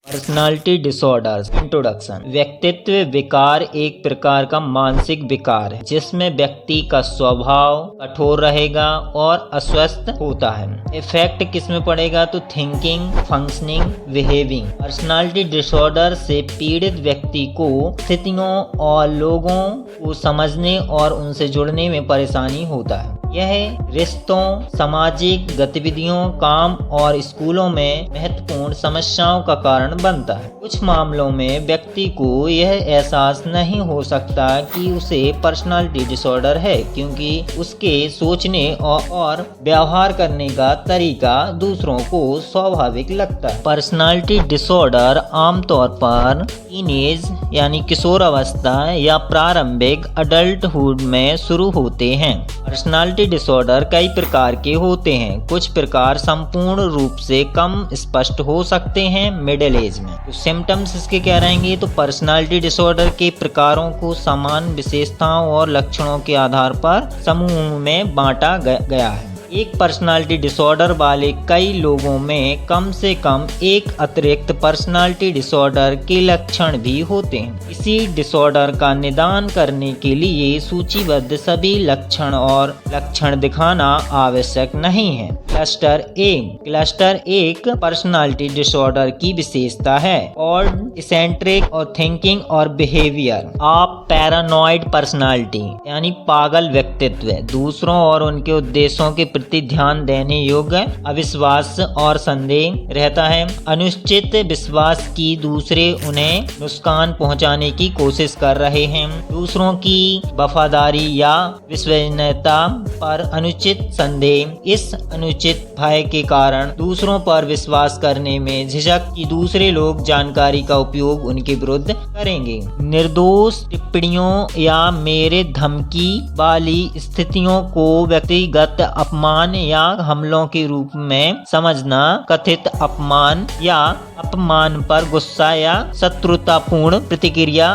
Personality disorders. Introduction. व्यक्तित्व विकार एक प्रकार का मानसिक विकार है जिसमें व्यक्ति का स्वभाव कठोर रहेगा और अस्वस्थ होता है। इफेक्ट किसमें पड़ेगा तो thinking, functioning, behaving. Personality disorder से पीड़ित व्यक्ति को स्थितियों और लोगों को समझने और उनसे जुड़ने में परेशानी होता है। यह रिश्तों, सामाजिक गतिविधियों, काम और स्कूलों में महत्वपूर्ण समस्याओं का कारण बनता है। कुछ मामलों में व्यक्ति को यह एहसास नहीं हो सकता कि उसे पर्सनालिटी डिसऑर्डर है क्योंकि उसके सोचने और व्यवहार करने का तरीका दूसरों को स्वाभाविक लगता है। पर्सनालिटी डिसऑर्डर आमतौर पर टीनेज यानी किशोर अवस्था या प्रारंभिक अडल्टहुड में शुरू होते हैं। पर्सनालिटी डिसऑर्डर कई प्रकार के होते हैं। कुछ प्रकार संपूर्ण रूप से कम स्पष्ट हो सकते हैं मिडिल एज में। तो सिम्टम्स इसके क्या रहेंगे तो पर्सनालिटी डिसऑर्डर के प्रकारों को समान विशेषताओं और लक्षणों के आधार पर समूह में बांटा गया है। एक पर्सनालिटी डिसऑर्डर वाले कई लोगों में कम से कम एक अतिरिक्त पर्सनालिटी डिसऑर्डर के लक्षण भी होते हैं। इसी डिसऑर्डर का निदान करने के लिए सूचीबद्ध सभी लक्षण दिखाना आवश्यक नहीं है। क्लस्टर एक पर्सनालिटी डिसऑर्डर की विशेषता है और इसेंट्रिक और थिंकिंग और बिहेवियर। आप पैरानॉइड पर्सनालिटी यानी पागल व्यक्तित्व, दूसरों और उनके उद्देश्यों के प्रति ध्यान देने योग्य, अविश्वास और संदेह रहता है। अनुचित विश्वास की दूसरे उन्हें नुकसान पहुंचाने की कोशिश कर रहे हैं। दूसरों की वफादारी या विश्वसनीयता पर अनुचित संदेह। इस अनुचित भय के कारण दूसरों पर विश्वास करने में झिझक कि दूसरे लोग जानकारी का उपयोग उनके विरुद्ध करेंगे। निर्दोष टिप्पणियों या मेरे धमकी वाली स्थितियों को व्यक्तिगत अपमान या हमलों के रूप में समझना। कथित अपमान या अपमान पर गुस्सा या शत्रुतापूर्ण प्रतिक्रिया।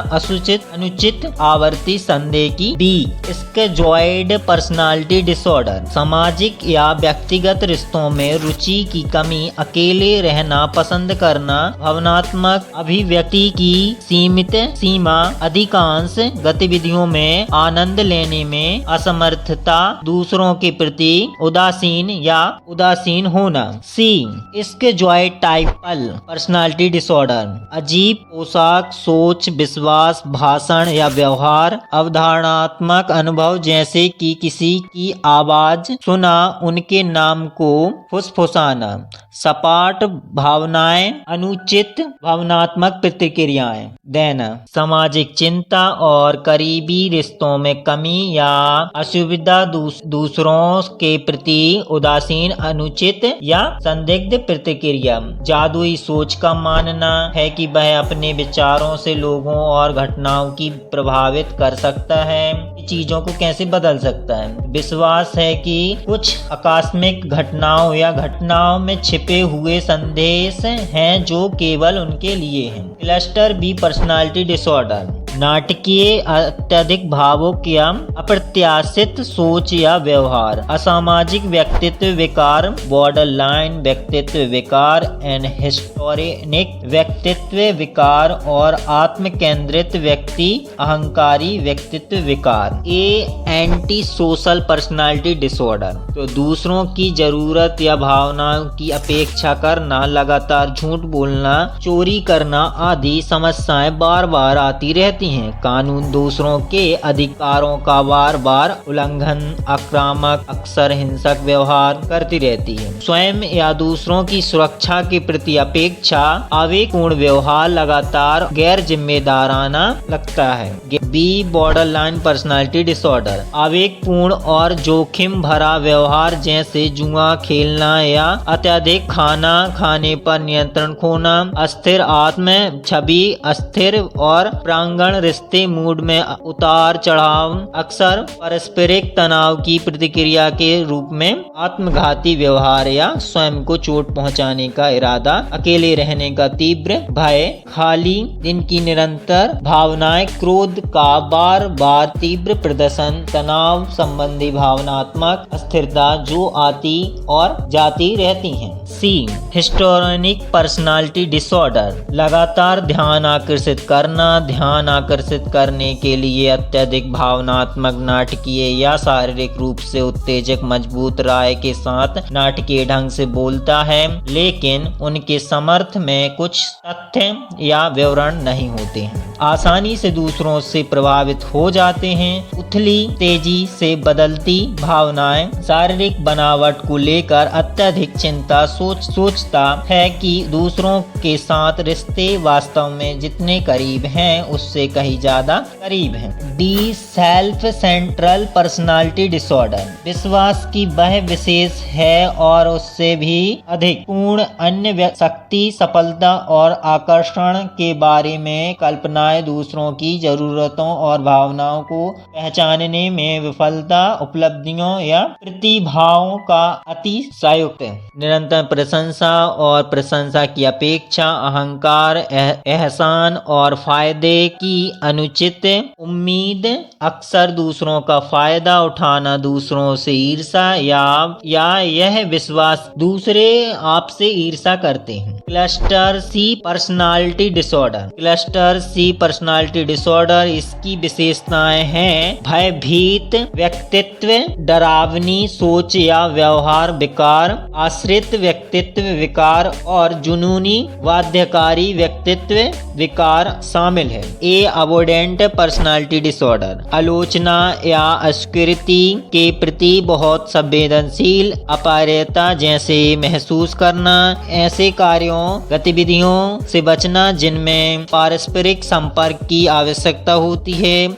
अनुचित आवर्ती संदेह की स्किज़ॉइड पर्सनालिटी डिसऑर्डर। सामाजिक या व्यक्तिगत रिश्तों में रुचि की कमी, अकेले रहना पसंद करना, भावनात्मक अभिव्यक्ति की सीमित सीमा, अधिकांश गतिविधियों में आनंद लेने में असमर्थता, दूसरों के प्रति उदासीन होना। स्किज़ॉइड टाइपल पर्सनालिटी डिसऑर्डर। अजीब पोशाक, सोच, विश्वास, भाषण या व्यवहार। अवधारणात्मक अनुभव जैसे कि किसी की आवाज सुना, उनके नाम को फुसफुसाना। सपाट भावनाएं, अनुचित भावनात्मक प्रतिक्रियाएं देना। सामाजिक चिंता और करीबी रिश्तों में कमी या असुविधा। दूसरों के प्रति उदासीन, अनुचित या संदिग्ध प्रतिक्रिया। जादुई सोच का मानना है कि वह अपने विचारों से लोगों और घटनाओं की प्रभावित कर सकता है, चीजों को कैसे बदल सकता है। विश्वास है कि कुछ आकस्मिक घटनाओं या घटनाओं में छिपे हुए संदेश हैं जो केवल उनके लिए हैं। Cluster B personality disorder. नाटकीय, अत्यधिक भावुक या अप्रत्याशित सोच या व्यवहार। असामाजिक व्यक्तित्व विकार, बॉर्डरलाइन व्यक्तित्व विकार, एंड हिस्टोरिक व्यक्तित्व विकार और आत्म केंद्रित व्यक्ति अहंकारी व्यक्तित्व विकार। Anti social personality disorder. तो दूसरों की जरूरत या भावनाओं की अपेक्षा करना, लगातार झूठ बोलना, चोरी करना आदि समस्याएं बार बार आती रहती हैं। कानून दूसरों के अधिकारों का बार बार उल्लंघन, आक्रामक, अक्सर हिंसक व्यवहार करती रहती है। स्वयं या दूसरों की सुरक्षा के प्रति अपेक्षा, आवेगपूर्ण व्यवहार, लगातार गैर जिम्मेदाराना लगता है। B borderline personality disorder. आवेगपूर्ण और जोखिम भरा व्यवहार जैसे जुआ खेलना या अत्यधिक खाना खाने पर नियंत्रण खोना। अस्थिर आत्म छवि, अस्थिर और प्रांगण कारण रिश्ते मूड में उतार चढ़ाव अक्सर पारस्परिक तनाव की प्रतिक्रिया के रूप में आत्मघाती व्यवहार या स्वयं को चोट पहुंचाने का इरादा, अकेले रहने का तीव्र भय, खाली दिन की निरंतर भावनाएं, क्रोध का बार बार तीव्र प्रदर्शन, तनाव संबंधी भावनात्मक अस्थिरता जो आती और जाती रहती हैं। सी, हिस्टोनिक पर्सनालिटी डिसऑर्डर, लगातार ध्यान आकर्षित करना, ध्यान आकर्षित करने के लिए अत्यधिक भावनात्मक, नाटकीय या शारीरिक रूप से उत्तेजक मजबूत राय के साथ नाटकीय ढंग से बोलता है, लेकिन उनके समर्थ में कुछ तथ्य या विवरण नहीं होते हैं। आसानी से दूसरों से प्रभावित हो जाते हैं। उथली तेजी से बदलती भावनाएं, शारीरिक बनावट को लेकर अत्यधिक चिंता, सोचता है कि दूसरों के साथ रिश्ते वास्तव में जितने करीब हैं उससे कहीं ज्यादा करीब हैं। D, self central personality disorder, विश्वास की वह विशेष है और उससे भी अधिक पूर्ण अन्य शक्ति, सफलता और आकर्षण के बारे में कल्पनाएं, दूसरों की जरूरतों और भावनाओं को पहचानने में विफलता, उपलब्धियों या प्रतिभाओं का अतिशयोक्ति, निरंतर प्रशंसा और प्रशंसा की अपेक्षा, अहंकार, एहसान और फायदे की अनुचित उम्मीद, अक्सर दूसरों का फायदा उठाना, दूसरों से ईर्ष्या या यह विश्वास दूसरे आपसे ईर्ष्या करते हैं। Cluster C personality disorder, cluster C personality disorder, इसकी विशेषताएं हैं भयभीत व्यक्तित्व, डरावनी सोच या व्यवहार विकार, आश्रित व्यक्तित्व विकार और जुनूनी बाध्यकारी व्यक्तित्व विकार शामिल है। ए, अवोइडेंट पर्सनालिटी डिसऑर्डर, आलोचना या अस्वीकृति के प्रति बहुत संवेदनशील, अपारगता जैसे महसूस करना, ऐसे कार्यों गतिविधियों से बचना जिनमें पारस्परिक संपर्क की आवश्यकता होती है,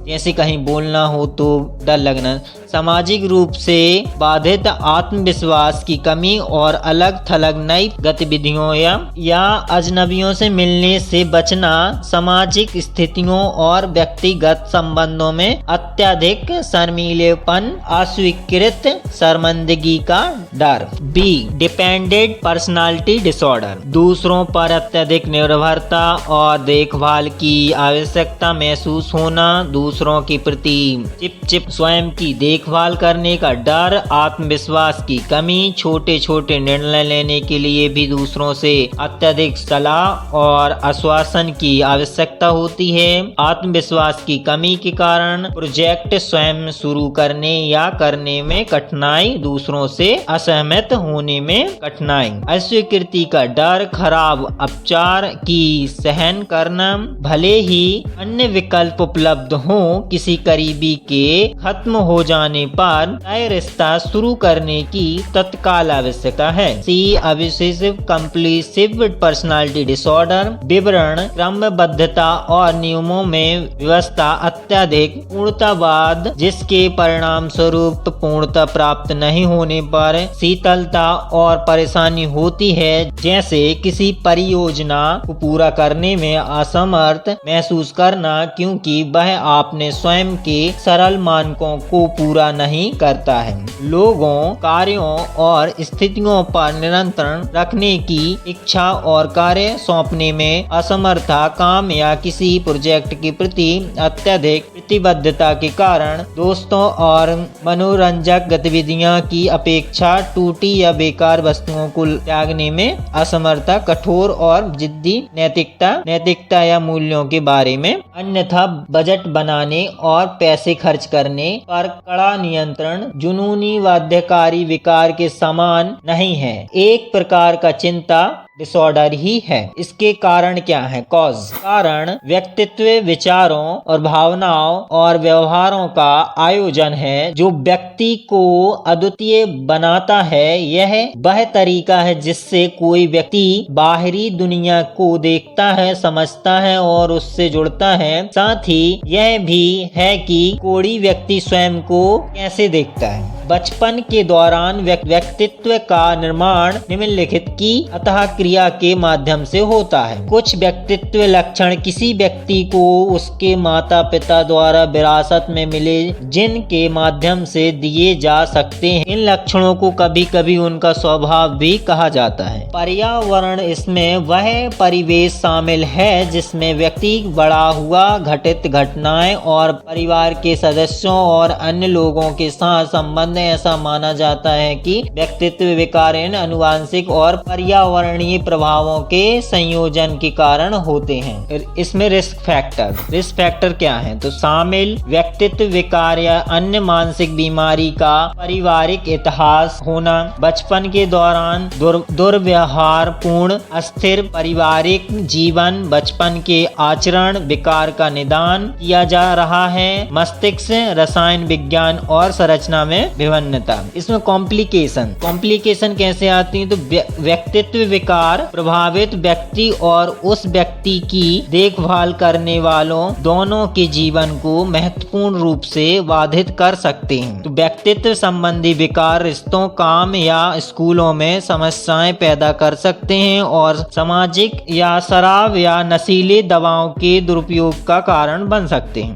जैसे कहीं बोलना हो तो डर लगना, सामाजिक रूप से बाधित, आत्मविश्वास की कमी और अलग थलग नई गतिविधियों या अजनबियों से मिलने से बचना, सामाजिक स्थितियों और व्यक्तिगत संबंधों में अत्यधिक शर्मीलेपन, अस्वीकृत शर्मिंदगी का डर। बी, डिपेंडेंट पर्सनालिटी डिसऑर्डर, दूसरों पर अत्यधिक निर्भरता और देखभाल की आवश्यकता महसूस होना, दूसरों के प्रति चिप स्वयं की देखभाल करने का डर, आत्मविश्वास की कमी, छोटे छोटे निर्णय लेने के लिए भी दूसरों से अत्यधिक सलाह और आश्वासन की आवश्यकता होती है, आत्मविश्वास की कमी के कारण प्रोजेक्ट स्वयं शुरू करने या करने में कठिनाई, दूसरों से असहमत होने में कठिनाई, अस्वीकृति का डर, खराब उपचार की सहन करना, भले ही अन्य विकल्प उपलब्ध हो, किसी करीबी के खत्म हो जाने पर नया रिश्ता शुरू करने की तत्काल आवश्यकता है। सी, ऑब्सेसिव कंपल्सिव पर्सनालिटी डिसऑर्डर, विवरण, क्रमबद्धता और नियमों में व्यवस्था, अत्यधिक पूर्णतावाद जिसके परिणाम स्वरूप पूर्णता प्राप्त नहीं होने पर शीतलता और परेशानी होती है, जैसे किसी परियोजना को पूरा करने में असमर्थ महसूस करना क्योंकि वह आपने स्वयं के सरल मानकों को पूरा नहीं करता है, लोगों, कार्यों और स्थितियों पर नियंत्रण रखने की इच्छा और कार्य सौंपने में असमर्थता, काम या किसी प्रोजेक्ट के प्रति अत्यधिक प्रतिबद्धता के कारण दोस्तों और मनोरंजक गतिविधियों की अपेक्षा टूटी या बेकार वस्तुओं को त्यागने में असमर्थता, कठोर और जिद्दी नैतिकता या मूल्यों के बारे में, अन्यथा बजट बनाने और पैसे खर्च करने पर कड़ा नियंत्रण, जुनूनी बाध्यकारी विकार के समान नहीं है, एक प्रकार का चिंता डिसऑर्डर ही है। इसके कारण क्या है? कॉज, कारण व्यक्तित्व, विचारों और भावनाओं और व्यवहारों का आयोजन है जो व्यक्ति को अद्वितीय बनाता है। यह वह तरीका है जिससे कोई व्यक्ति बाहरी दुनिया को देखता है, समझता है और उससे जुड़ता है। साथ ही यह भी है कि कोई व्यक्ति स्वयं को कैसे देखता है। बचपन के दौरान व्यक्तित्व का निर्माण निम्नलिखित की अतः प्रक्रिया के माध्यम से होता है। कुछ व्यक्तित्व लक्षण किसी व्यक्ति को उसके माता पिता द्वारा विरासत में मिले जिनके माध्यम से दिए जा सकते हैं। इन लक्षणों को कभी कभी उनका स्वभाव भी कहा जाता है। पर्यावरण, इसमें वह परिवेश शामिल है जिसमें व्यक्ति बड़ा हुआ, घटित घटनाएं और परिवार के सदस्यों और अन्य लोगों के साथ संबंध। ऐसा माना जाता है कि व्यक्तित्व विकार इन आनुवंशिक और पर्यावरणीय प्रभावों के संयोजन के कारण होते हैं। इसमें रिस्क फैक्टर क्या है? तो शामिल व्यक्तित्व विकार या अन्य मानसिक बीमारी का पारिवारिक इतिहास होना, बचपन के दौरान दुर्व्यवहार पूर्ण अस्थिर पारिवारिक जीवन, बचपन के आचरण विकार का निदान किया जा रहा है, मस्तिष्क रसायन विज्ञान और संरचना में विभिन्नता। इसमें कॉम्प्लिकेशन कैसे आती है? तो व्यक्तित्व विकार प्रभावित व्यक्ति और उस व्यक्ति की देखभाल करने वालों दोनों के जीवन को महत्वपूर्ण रूप से बाधित कर सकते हैं। तो व्यक्तित्व संबंधी विकार रिश्तों, काम या स्कूलों में समस्याएं पैदा कर सकते हैं और सामाजिक या शराब या नशीली दवाओं के दुरुपयोग का कारण बन सकते हैं।